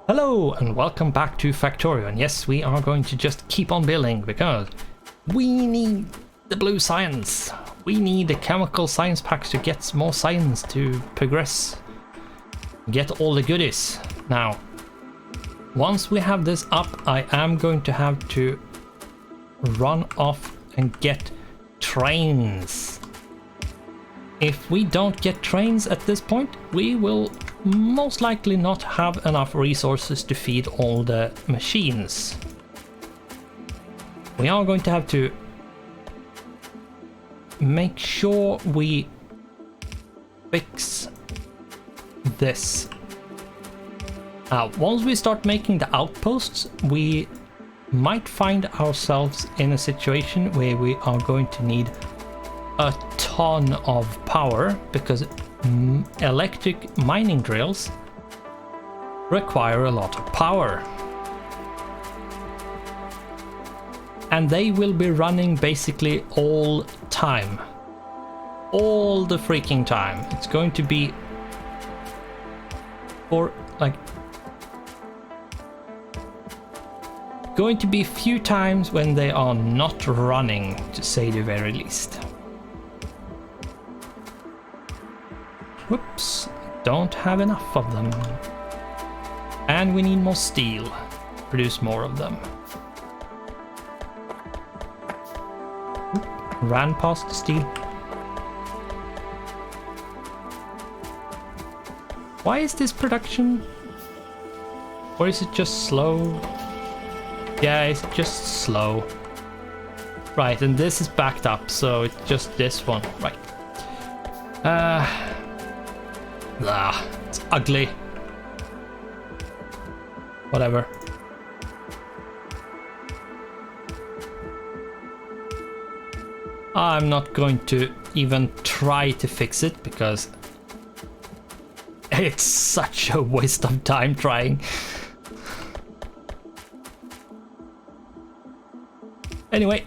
Hello and welcome back to Factorio, and yes, we are going to just keep on building because we need the blue science. We need the chemical science packs to get more science to progress, get all the goodies. Now, once we have this up, I am going to have to run off and get trains. If we don't get trains at this point, we will most likely not have enough resources to feed all the machines. We are going to have to make sure we fix this. Once we start making the outposts, we might find ourselves in a situation where we are going to need a ton of power because electric mining drills require a lot of power. And they will be running basically all time. All the freaking time. It's going to be going to be few times when they are not running, to say the very least. Whoops, don't have enough of them. And we need more steel. Produce more of them. Oop, ran past the steel. Why is this production? Or is it just slow? Yeah, it's just slow. Right, and this is backed up, so it's just this one. Right. It's ugly. Whatever. I'm not going to even try to fix it because it's such a waste of time trying. Anyway,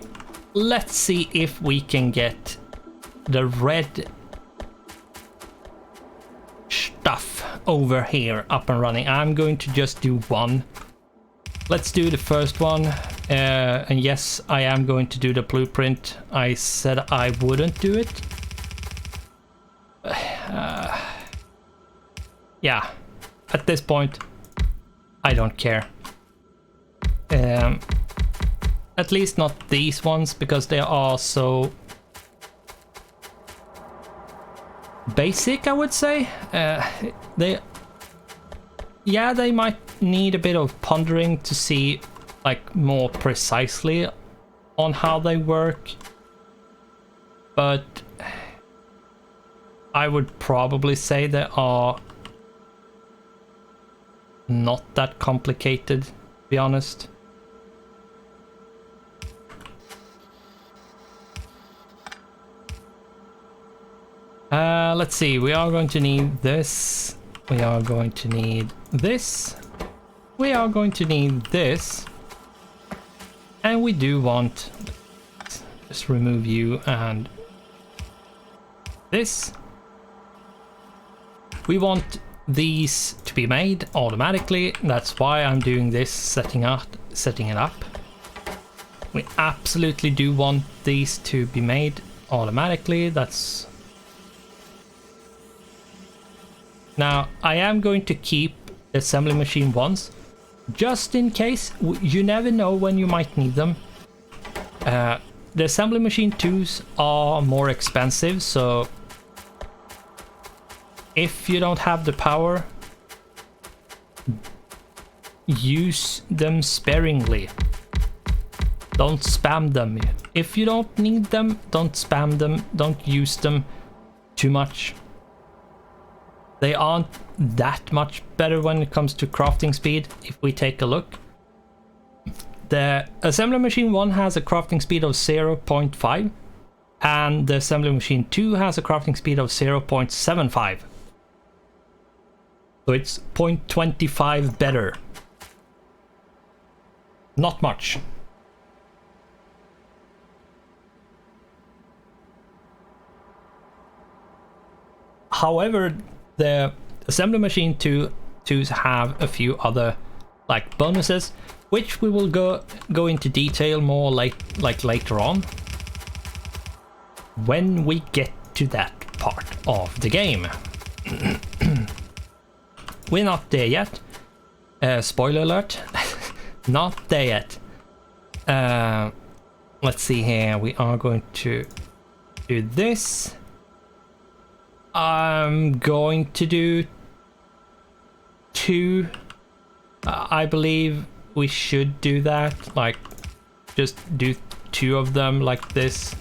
let's see if we can get the red stuff over here up and running. I'm going to just do one. Let's do the first one. And yes, I am going to do the blueprint. I said I wouldn't do it. Yeah, at this point, I don't care. At least not these ones, because they are so basic, I would say. They might need a bit of pondering to see like more precisely on how they work, but I would probably say they are not that complicated, to be honest. Let's see, we are going to need this, we are going to need this, we are going to need this, and we do want, just remove you and this. We want these to be made automatically, that's why I'm doing this, setting it up. We absolutely do want these to be made automatically, that's... Now, I am going to keep the assembly machine ones, just in case. You never know when you might need them. The assembly machine 2s are more expensive, so if you don't have the power, use them sparingly. Don't spam them. If you don't need them, don't spam them, don't use them too much. They aren't that much better when it comes to crafting speed. If we take a look, the assembly machine 1 has a crafting speed of 0.5 and the assembly machine 2 has a crafting speed of 0.75. So it's 0.25 better. Not much. However, the assembly machine 2s have a few other like bonuses, which we will go into detail more like later on when we get to that part of the game. We're not there yet. Spoiler alert. Not there yet. Let's see here. We are going to do this. I'm going to do 2. I believe we should do that. Like, just do 2 of them like this.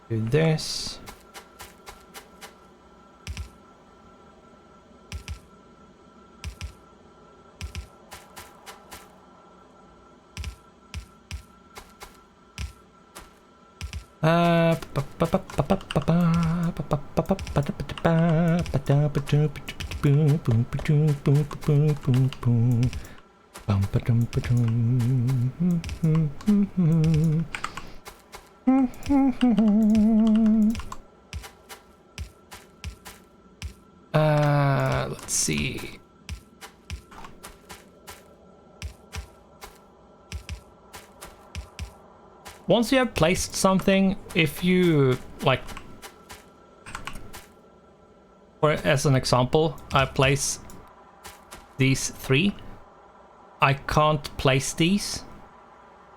Do this. Let's see. Once you have placed something, if you like, or as an example, I place these 3. I can't place these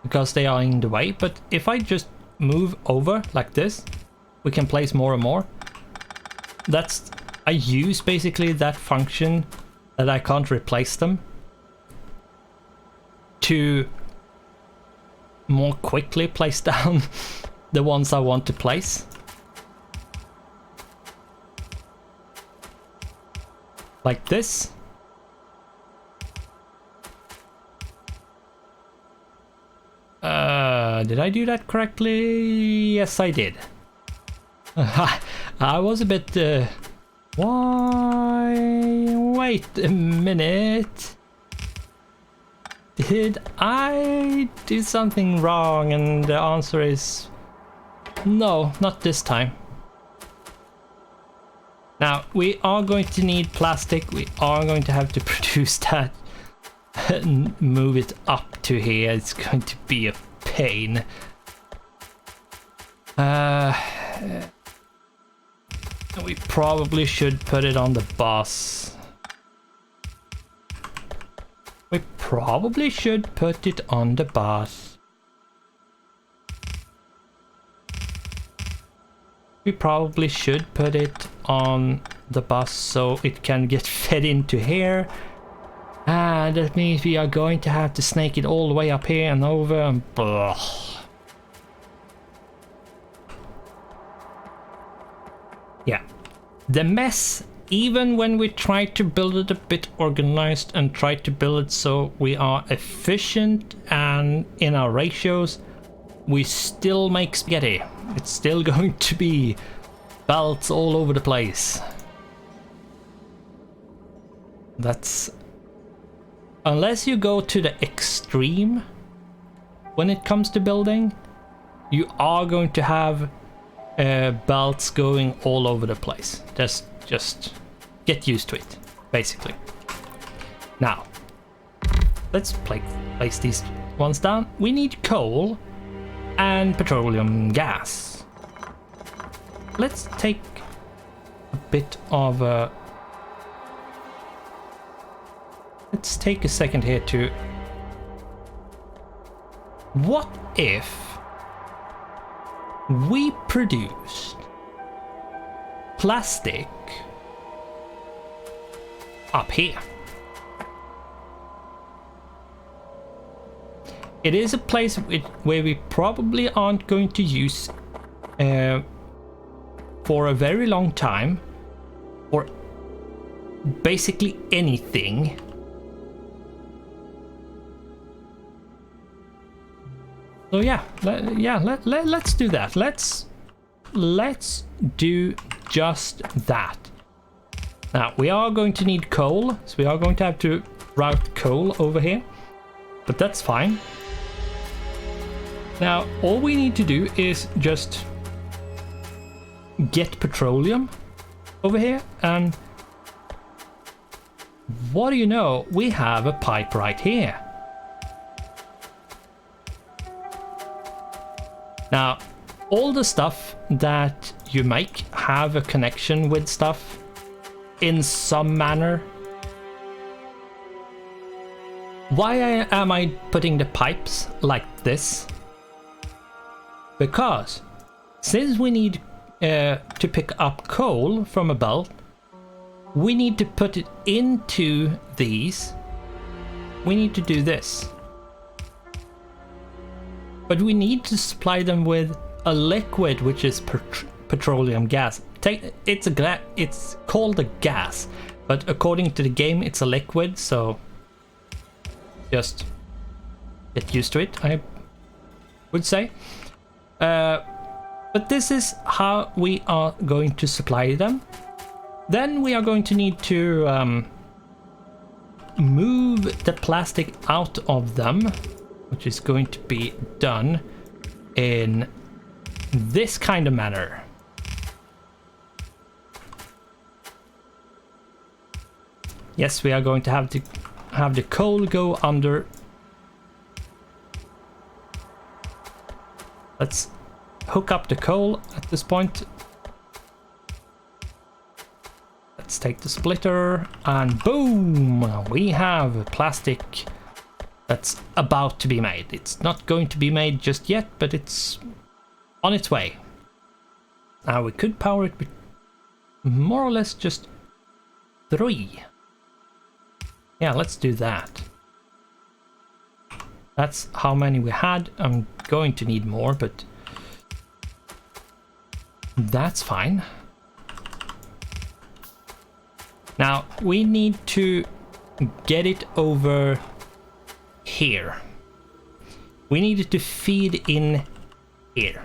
because they are in the way, but if I just move over like this, we can place more and more. I use basically that function that I can't replace them to more quickly place down the ones I want to place. Like this. Did I do that correctly? Yes, I did. I was a bit... why? Wait a minute. Did I do something wrong? And the answer is no, not this time. Now, we are going to need plastic. We are going to have to produce that and move it up to here. It's going to be a pain. We probably should put it on the bus. We probably should put it on the bus. We probably should put it on the bus so it can get fed into here. And that means we are going to have to snake it all the way up here and over and blah. Yeah. The mess, even when we try to build it a bit organized and try to build it so we are efficient and in our ratios, we still make spaghetti. It's still going to be belts all over the place. That's... unless you go to the extreme when it comes to building, you are going to have belts going all over the place. Just get used to it, basically. Now, let's place these ones down. We need coal and petroleum gas. Let's take a bit of a... let's take a second here to... what if we produced plastic up here? It is a place where we probably aren't going to use for a very long time, or basically anything. So yeah, let's do that. Let's do just that. Now we are going to need coal, so we are going to have to route coal over here, but that's fine. Now all we need to do is just get petroleum over here, and what do you know? We have a pipe right here. Now, all the stuff that you make have a connection with stuff in some manner. Why am I putting the pipes like this? Because since we need to pick up coal from a belt, we need to put it into these. We need to do this. But we need to supply them with a liquid, which is petroleum gas. It's called a gas, but according to the game, it's a liquid, so just get used to it, I would say. But this is how we are going to supply them. Then we are going to need to move the plastic out of them, which is going to be done in this kind of manner. Yes, we are going to have the coal go under. Let's hook up the coal at this point. Let's take the splitter and boom! We have plastic that's about to be made. It's not going to be made just yet, but it's on its way. Now we could power it with more or less just 3. Yeah, let's do that. That's how many we had. I'm going to need more, but that's fine. Now we need to get it over here. We need it to feed in here.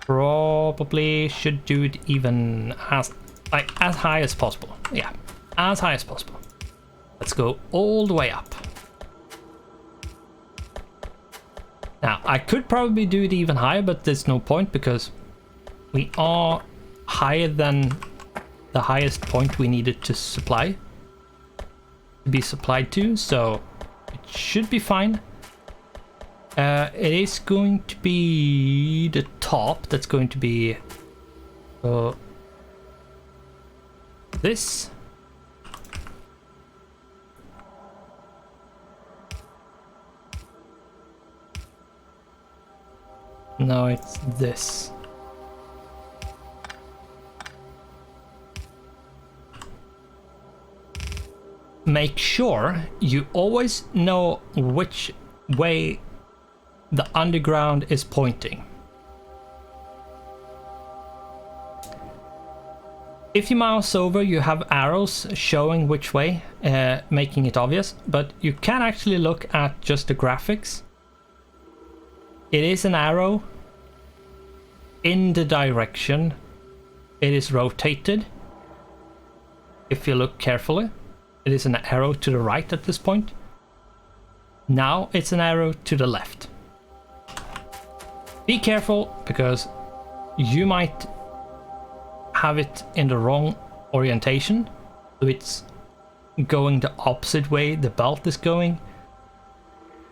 Probably should do it even as high as possible. Yeah, as high as possible. Let's go all the way up. Now, I could probably do it even higher, but there's no point because we are higher than the highest point we needed to be supplied to, so it should be fine. It is going to be the top that's going to be this. No, it's this. Make sure you always know which way the underground is pointing. If you mouse over, you have arrows showing which way, making it obvious, but you can actually look at just the graphics. It is an arrow in the direction it is rotated. If you look carefully, it is an arrow to the right at this point. Now it's an arrow to the left. Be careful, because you might have it in the wrong orientation, so it's going the opposite way the belt is going,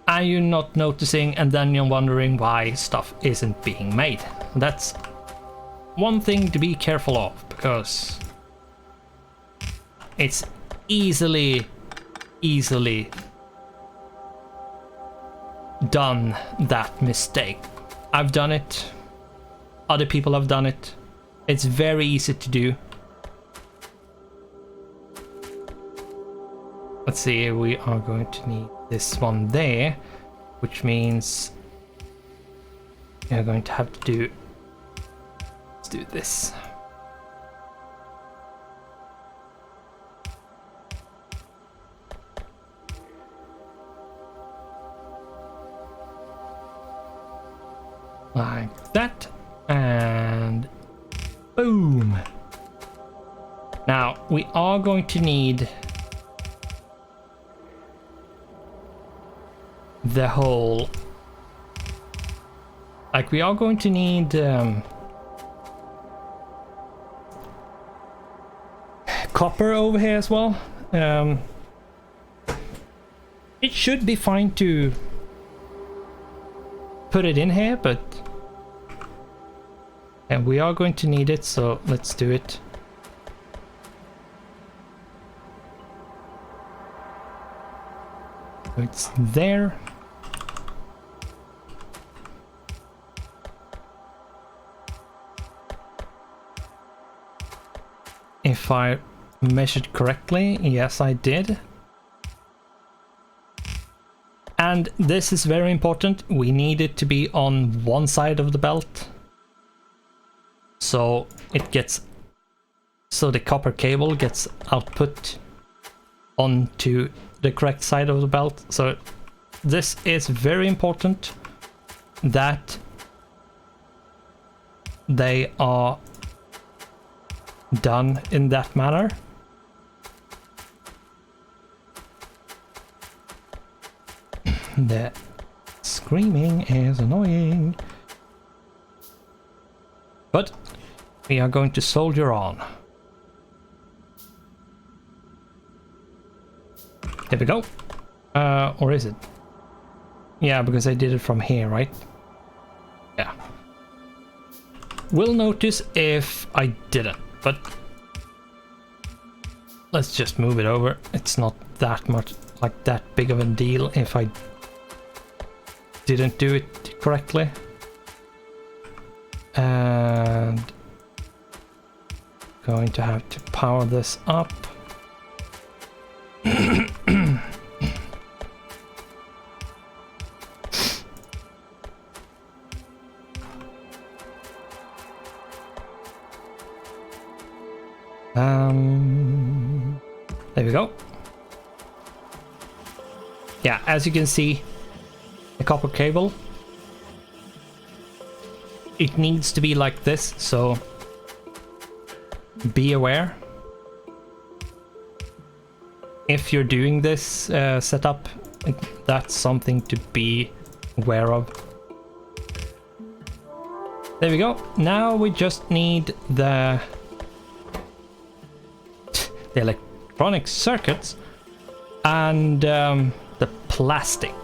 and you're not noticing, and then you're wondering why stuff isn't being made. That's one thing to be careful of, because it's easily done, that mistake. I've done it, other people have done it. It's very easy to do. Let's see, we are going to need this one there, which means we're going to have to do, let's do this. Like that, and boom. Now we are going to need the whole, like we are going to need copper over here as well. It should be fine to put it in here, but and we are going to need it, so let's do it. It's there. If I measured correctly, yes I did. And this is very important. We need it to be on one side of the belt. So it gets, so the copper cable gets output onto the correct side of the belt. So this is very important that they are done in that manner. The screaming is annoying, but we are going to soldier on. There we go. Or is it? Yeah, because I did it from here, right? Yeah. We'll notice if I didn't, but let's just move it over. It's not that much, like that big of a deal if I didn't do it correctly. And going to have to power this up. There we go. Yeah, as you can see, the copper cable, it needs to be like this, so be aware. If you're doing this setup, that's something to be aware of. There we go. Now we just need the electronic circuits and the plastic.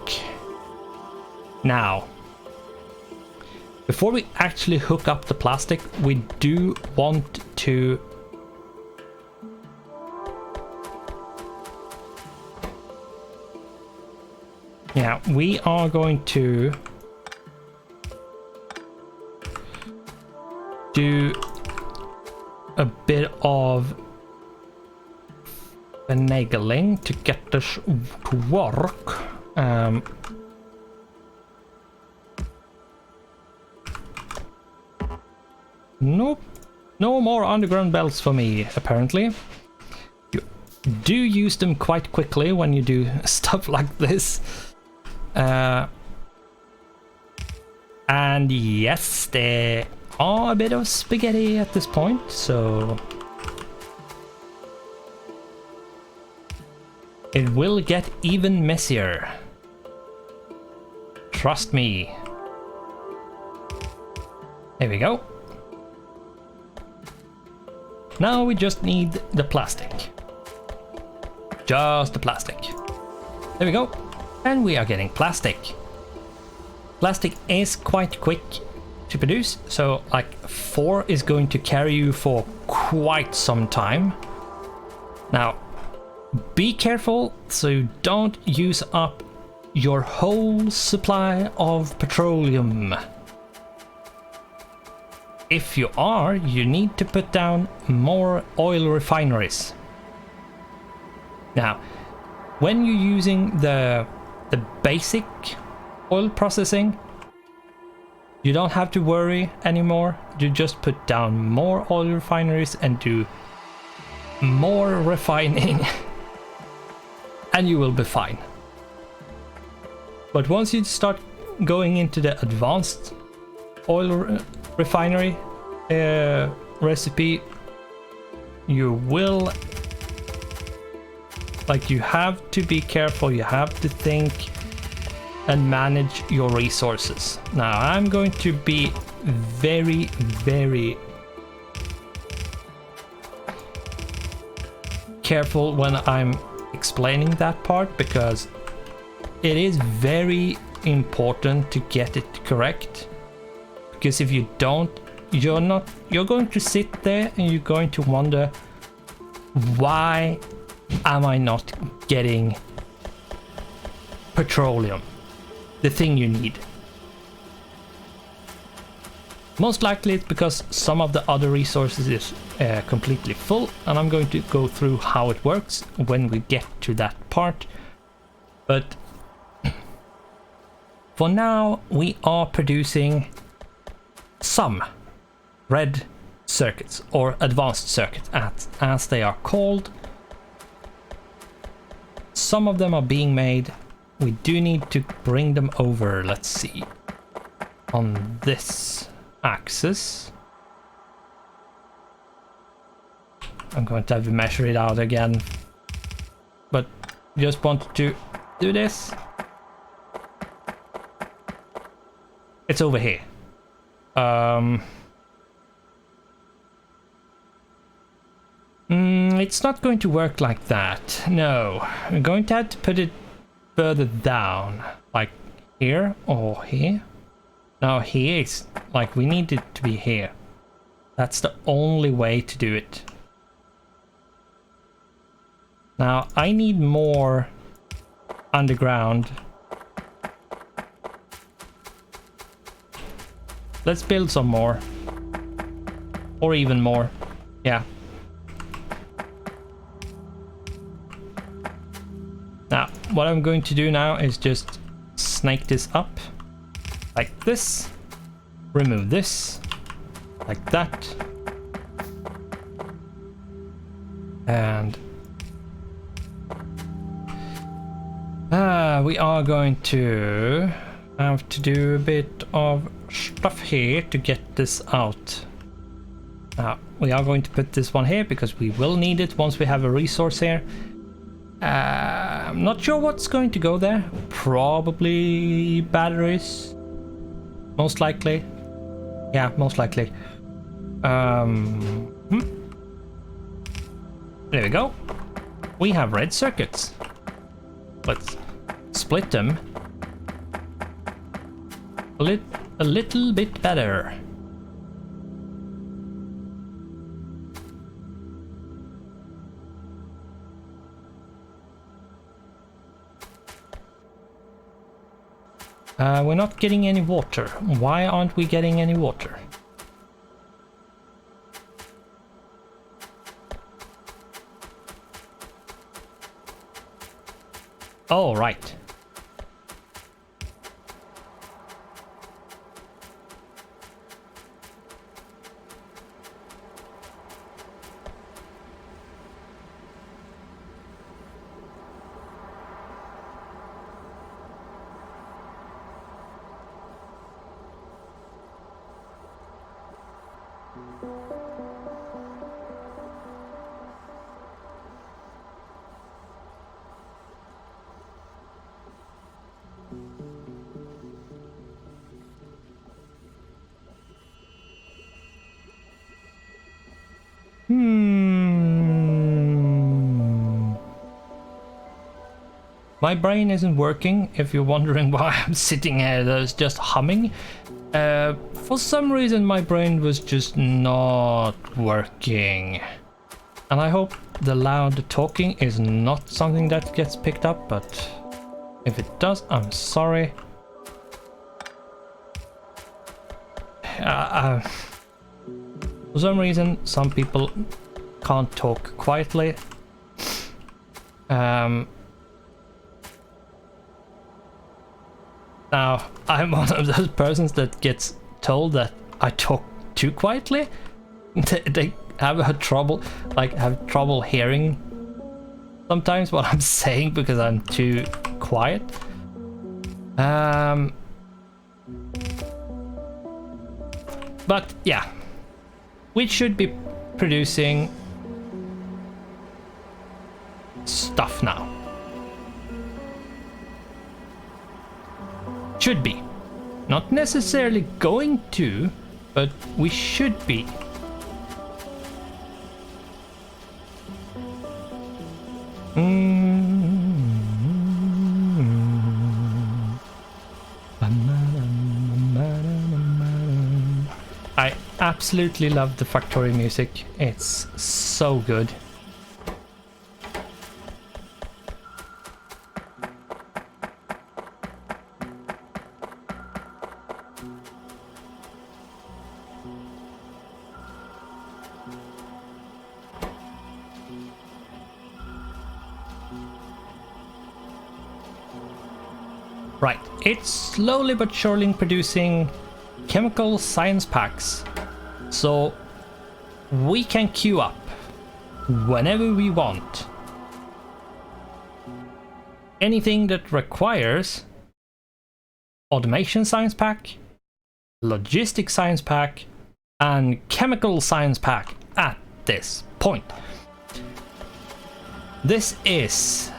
Now, before we actually hook up the plastic, we do want to we are going to do a bit of finagling to get this to work. Nope, no more underground belts for me, apparently. You do use them quite quickly when you do stuff like this. And yes, there are a bit of spaghetti at this point, so it will get even messier. Trust me. There we go. Now we just need the plastic. Just the plastic. There we go. And we are getting plastic. Plastic is quite quick to produce, so like 4 is going to carry you for quite some time. Now, be careful so you don't use up your whole supply of petroleum. If you are, you need to put down more oil refineries. Now, when you're using the basic oil processing, you don't have to worry anymore. You just put down more oil refineries and do more refining and you will be fine. But once you start going into the advanced oil refinery recipe, you will, like, you have to be careful, you have to think and manage your resources. Now I'm going to be very careful when I'm explaining that part, because it is very important to get it correct. Because if you don't, you're going to sit there and you're going to wonder, why am I not getting petroleum, the thing you need? Most likely it's because some of the other resources is completely full, and I'm going to go through how it works when we get to that part. But for now, we are producing some red circuits, or advanced circuits as they are called. Some of them are being made. We do need to bring them over, let's see, on this axis. I'm going to have to measure it out again, but just wanted to do this. It's over here. It's not going to work like that. No, I'm going to have to put it further down, like here or here. Now here is like, we need it to be here. That's the only way to do it. Now I need more underground. Let's build some more, or even more. Yeah. Now what I'm going to do now is just snake this up like this, remove this like that, and we are going to have to do a bit of stuff here to get this out. Now we are going to put this one here because we will need it once we have a resource here. I'm not sure what's going to go there. Probably batteries. Most likely. Yeah, most likely. There we go. We have red circuits. Let's split them a little bit better. We're not getting any water. Why aren't we getting any water? Oh, right. My brain isn't working, if you're wondering why I'm sitting here that's just humming. For some reason my brain was just not working. And I hope the loud talking is not something that gets picked up, but if it does, I'm sorry. For some reason, some people can't talk quietly. Now, I'm one of those persons that gets told that I talk too quietly. They have trouble hearing sometimes what I'm saying because I'm too quiet. But yeah, we should be producing stuff now. Should be. Not necessarily going to, but we should be. I absolutely love the Factorio music. It's so good. Right, it's slowly but surely producing chemical science packs, so we can queue up whenever we want. Anything that requires automation science pack, logistics science pack, and chemical science pack at this point. This is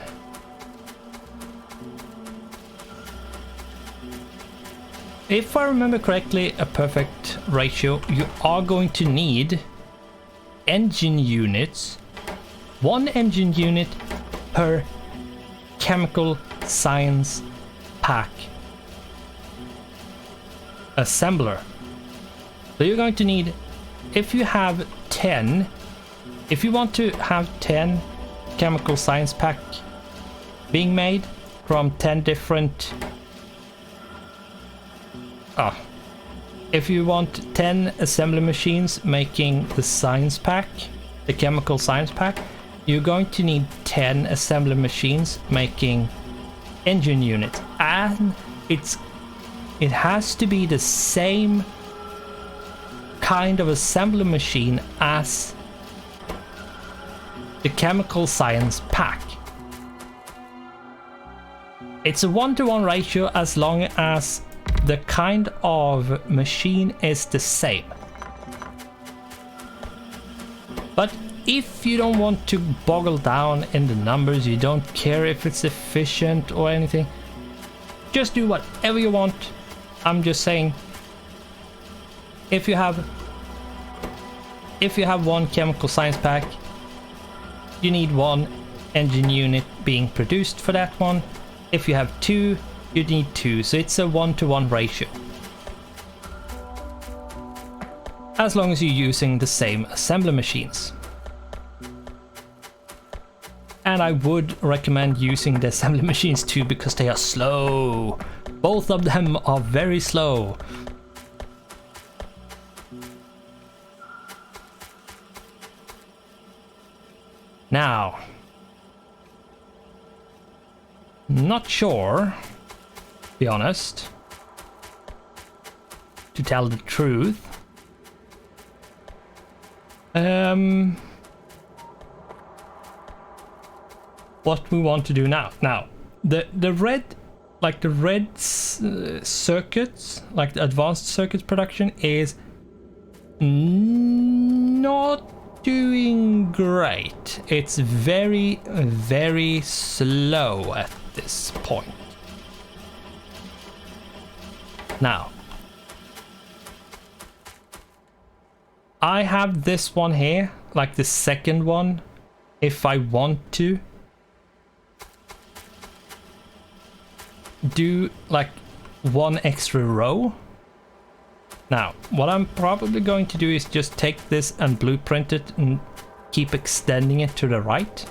if I remember correctly, a perfect ratio. You are going to need engine units, one engine unit per chemical science pack assembler. So you're going to need, if you have 10, if you want to have 10 chemical science pack being made from 10 different if you want 10 assembly machines making the science pack, the chemical science pack, you're going to need 10 assembly machines making engine units, and it has to be the same kind of assembly machine as the chemical science pack. It's a 1-to-1 ratio as long as the kind of machine is the same. But if you don't want to boggle down in the numbers, you don't care if it's efficient or anything, just do whatever you want. I'm just saying, if you have one chemical science pack, you need one engine unit being produced for that one. If you have 2, you need 2, so it's a 1-to-1 ratio. As long as you're using the same assembly machines. And I would recommend using the assembly machines too, because they are slow. Both of them are very slow. Now, not sure, to be honest, to tell the truth. What we want to do now. Now, the red, like the red circuits, like the advanced circuits production is not doing great. It's very, very slow at this point. Now, I have this one here, like the second one, if I want to do like one extra row. Now, what I'm probably going to do is just take this and blueprint it and keep extending it to the right.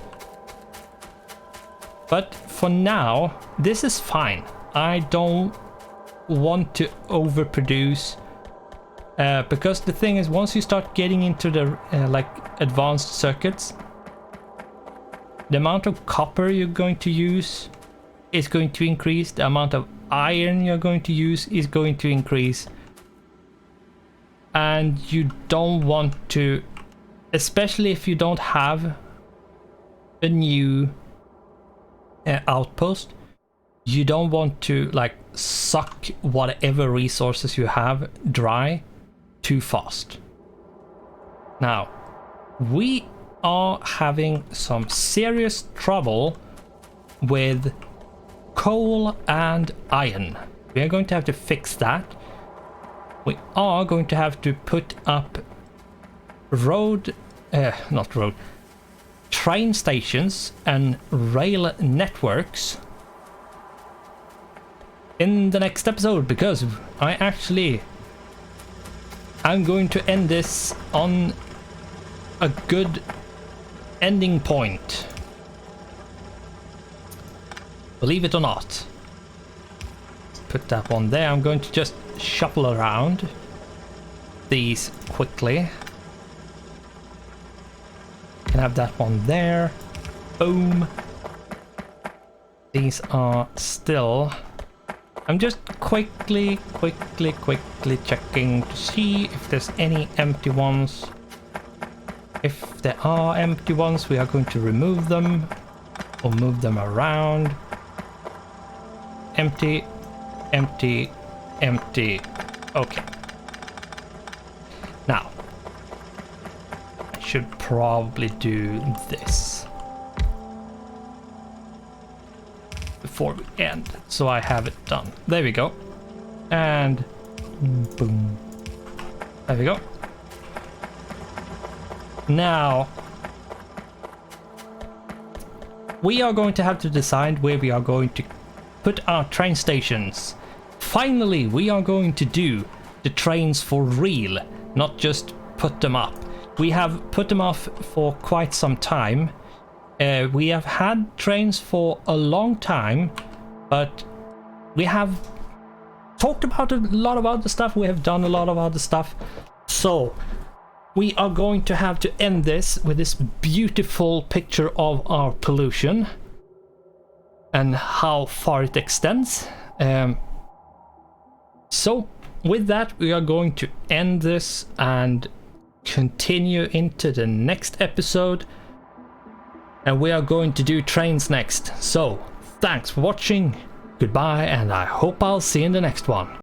But for now, this is fine. I don't want to overproduce, because the thing is, once you start getting into the like advanced circuits, the amount of copper you're going to use is going to increase, the amount of iron you're going to use is going to increase, and you don't want to, especially if you don't have a new outpost, you don't want to like suck whatever resources you have dry too fast. Now, we are having some serious trouble with coal and iron. We are going to have to fix that. We are going to have to put up train stations and rail networks in the next episode, because I'm going to end this on a good ending point. Believe it or not. Put that one there. I'm going to just shuffle around these quickly. Can have that one there. Boom. These are still... I'm just quickly checking to see if there's any empty ones. If there are empty ones, we are going to remove them or move them around. Empty, empty, empty. Okay. Now, I should probably do this before we end, so I have it done. There we go. And boom. There we go. Now, we are going to have to decide where we are going to put our train stations. Finally, we are going to do the trains for real, not just put them up. We have put them off for quite some time. We have had trains for a long time, but we have talked about a lot of other stuff. We have done a lot of other stuff. So we are going to have to end this with this beautiful picture of our pollution and how far it extends. So with that, we are going to end this and continue into the next episode. And we are going to do trains next. So, thanks for watching, goodbye, and I hope I'll see you in the next one.